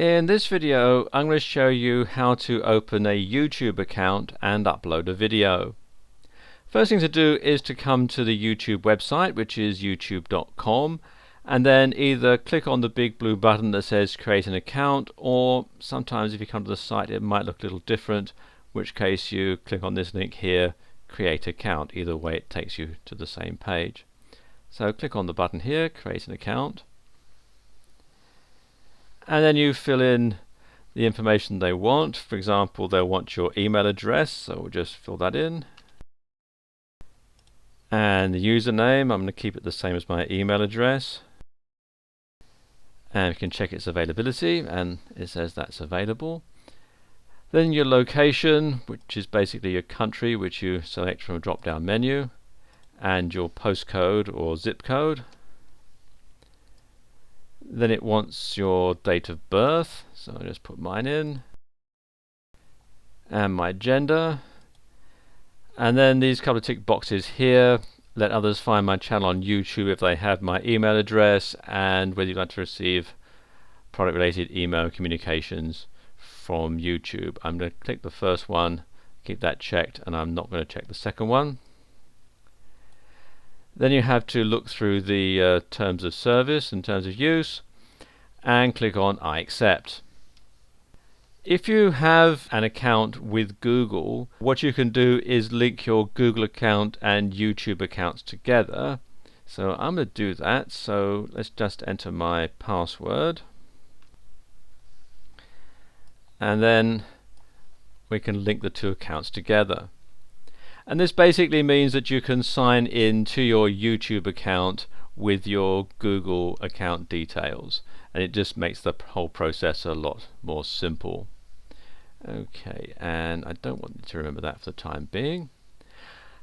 In this video, I'm going to show you how to open a YouTube account and upload a video. First thing to do is to come to the YouTube website, which is youtube.com, and then either click on the big blue button that says create an account, or sometimes if you come to the site it might look a little different, in which case you click on this link here, create account. Either way it takes you to the same page. So click on the button here, create an account, and then you fill in the information they want. For example, they'll want your email address, so we'll just fill that in. And the username, I'm going to keep it the same as my email address. And you can check its availability, and it says that's available. Then your location, which is basically your country, which you select from a drop-down menu, and your postcode or zip code. Then it wants your date of birth, so I'll just put mine in, and my gender, and then these couple of tick boxes here: let others find my channel on YouTube if they have my email address, and whether you'd like to receive product related email communications from YouTube. I'm going to click the first one, keep that checked, and I'm not going to check the second one. Then you have to look through the terms of service and terms of use and click on I accept. If you have an account with Google, what you can do is link your Google account and YouTube accounts together. So I'm going to do that. So let's just enter my password, and then we can link the two accounts together. And this basically means that you can sign in to your YouTube account with your Google account details, and it just makes the whole process a lot more simple. Okay, and I don't want you to remember that for the time being.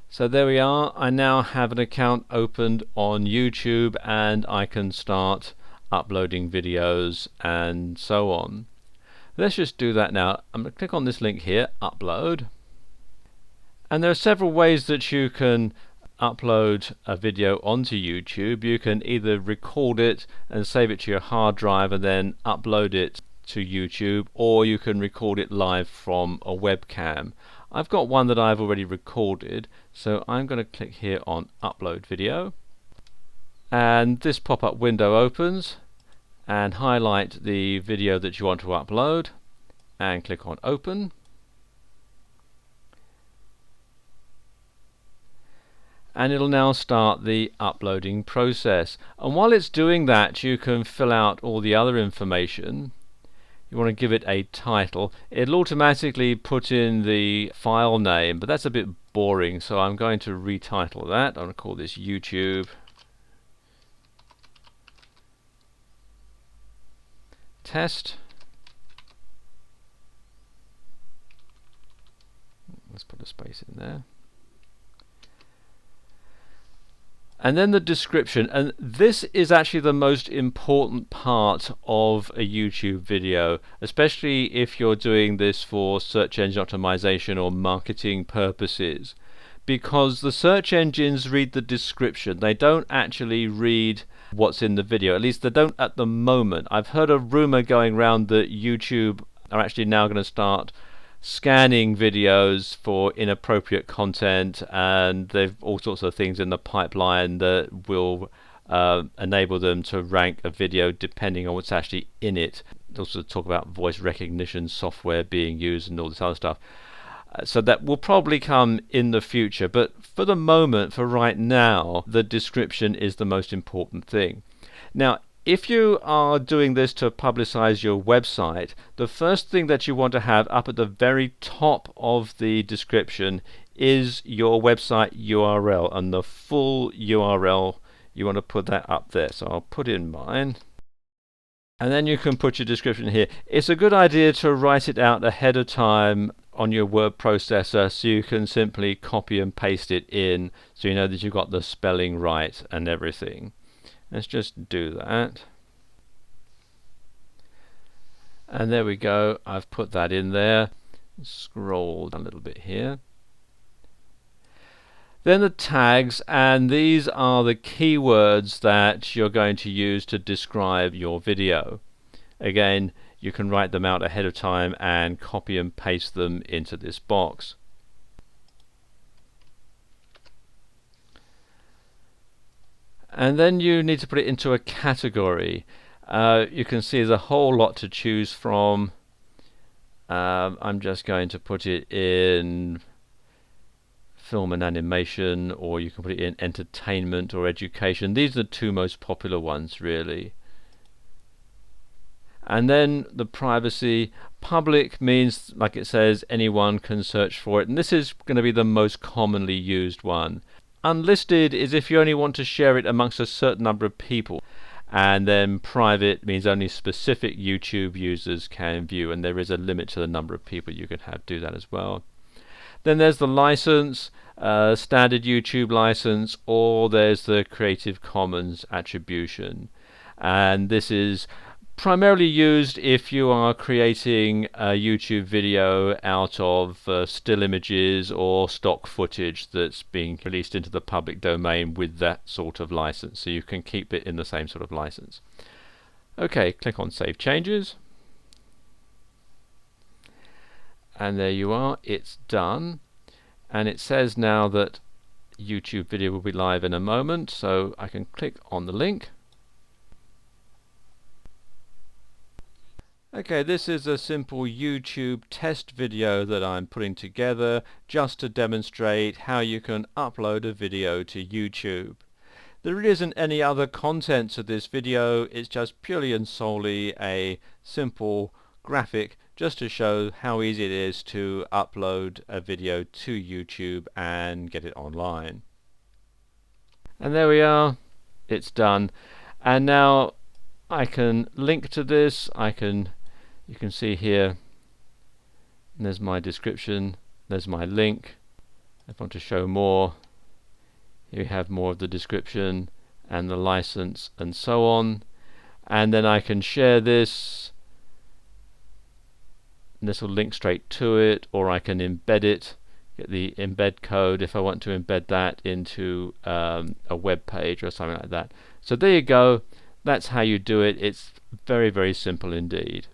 So there we are. I now have an account opened on YouTube, and I can start uploading videos and so on. Let's just do that now. I'm going to click on this link here, upload. And there are several ways that you can upload a video onto YouTube. You can either record it and save it to your hard drive and then upload it to YouTube, or you can record it live from a webcam. I've got one that I've already recorded, so I'm going to click here on upload video, and this pop-up window opens, and highlight the video that you want to upload and click on open. And it'll now start the uploading process. And while it's doing that, you can fill out all the other information. You want to give it a title. It'll automatically put in the file name, but that's a bit boring, so I'm going to retitle that. I'm going to call this YouTube Test. Let's put a space in there. And then the description, and this is actually the most important part of a YouTube video, especially if you're doing this for search engine optimization or marketing purposes, because the search engines read the description. They don't actually read what's in the video, at least they don't at the moment. I've heard a rumor going around that YouTube are actually now going to start scanning videos for inappropriate content, and they've all sorts of things in the pipeline that will enable them to rank a video depending on what's actually in it. They also talk about voice recognition software being used and all this other stuff. So that will probably come in the future, but for the moment, for right now, the description is the most important thing. Now, if you are doing this to publicize your website, the first thing that you want to have up at the very top of the description is your website URL, and the full URL, you want to put that up there. So I'll put in mine, and then you can put your description here. It's a good idea to write it out ahead of time on your word processor, so you can simply copy and paste it in, so you know that you've got the spelling right and everything. Let's just do that. And there we go. I've put that in there. Scroll down a little bit here. Then the tags, and these are the keywords that you're going to use to describe your video. again, you can write them out ahead of time and copy and paste them into this box. And then you need to put it into a category. You can see there's a whole lot to choose from. I'm just going to put it in film and animation, or you can put it in entertainment or education. These are the two most popular ones, really. And then the privacy. Public means, like it says, anyone can search for it, and this is going to be the most commonly used one. Unlisted is if you only want to share it amongst a certain number of people. And then private means only specific YouTube users can view, and there is a limit to the number of people you can have do that as well. Then there's the license, standard YouTube license, or there's the Creative Commons attribution. And this is primarily used if you are creating a YouTube video out of still images or stock footage that's being released into the public domain with that sort of license, so you can keep it in the same sort of license. Okay, click on Save Changes. And there you are, it's done. And it says now that YouTube video will be live in a moment, so I can click on the link. Okay, this is a simple YouTube test video that I'm putting together just to demonstrate how you can upload a video to YouTube. There really isn't any other content to this video, it's just purely and solely a simple graphic just to show how easy it is to upload a video to YouTube and get it online. And there we are, it's done. And now I can link to this, you can see here, there's my description, there's my link. If I want to show more, here we have more of the description and the license and so on. And then I can share this, and this will link straight to it, or I can embed it, get the embed code if I want to embed that into a web page or something like that. So there you go, that's how you do it. It's very, very simple indeed.